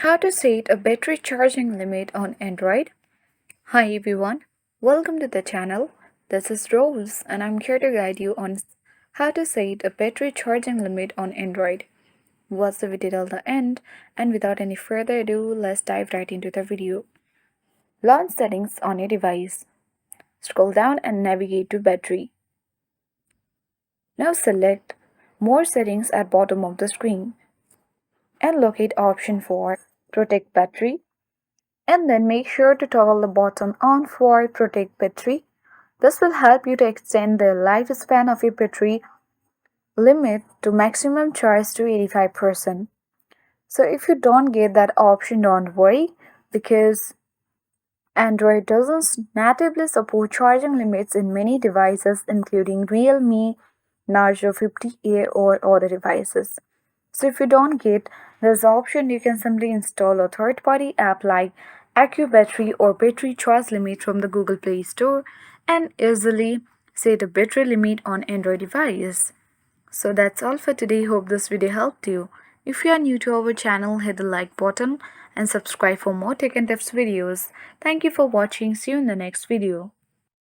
How to set a battery charging limit on Android. Hi everyone, welcome to the channel. This is Rose and I'm here to guide you on how to set a battery charging limit on Android. Watch the video till the end, and without any further ado, let's dive right into the video. Launch settings on your device. Scroll down and navigate to battery. Now select more settings at bottom of the screen and locate option for protect battery. And then make sure to toggle the button on for protect battery. This will help you to extend the lifespan of your battery limit to maximum charge to 85%. So if you don't get that option, don't worry, because Android doesn't natively support charging limits in many devices including Realme, Narzo 50A or other devices. So if you don't get this option, you can simply install a third-party app like AccuBattery or Battery Charge Limit from the Google Play Store and easily set a battery limit on Android device. So that's all for today. Hope this video helped you. If you are new to our channel, hit the like button and subscribe for more tech and tips videos. Thank you for watching. See you in the next video.